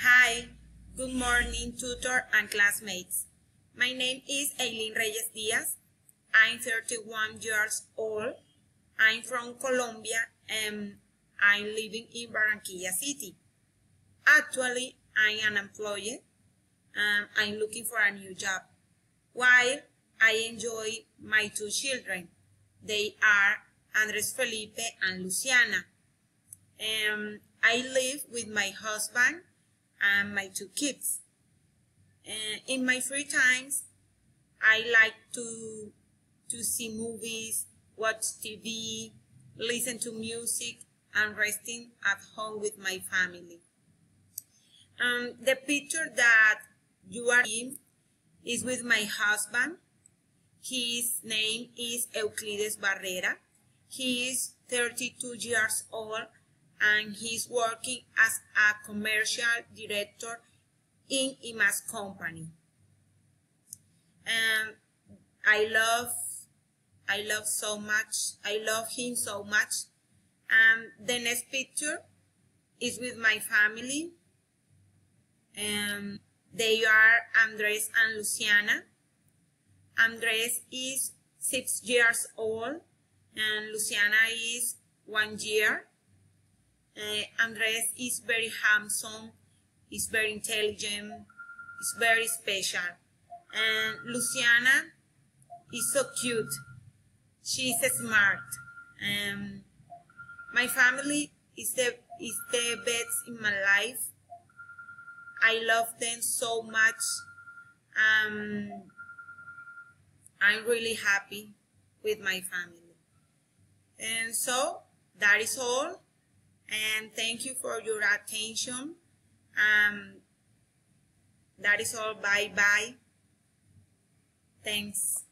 Hi, good morning, tutor and classmates. My name is Eileen Reyes Diaz. I'm 31 years old. I'm from Colombia and I'm living in Barranquilla City. Actually, I'm unemployed and I'm looking for a new job. While I enjoy my two children, they are Andres Felipe and Luciana. I live with my husband and my two kids. In my free times, I like to see movies, watch TV, listen to music, and resting at home with my family. The picture that you are in is with my husband. His name is Euclides Barrera. He is 32 years old and he's working as a commercial director in IMAS company. I love him so much. The next picture is with my family. They are Andres and Luciana. Andres is 6 years old and Luciana is 1 year. Andres is very handsome, is very intelligent, is very special. And Luciana is so cute. She's smart. My family is the best in my life. I love them so much. I'm really happy with my family. And so that is all. And thank you for your attention. That is all. Bye bye. Thanks.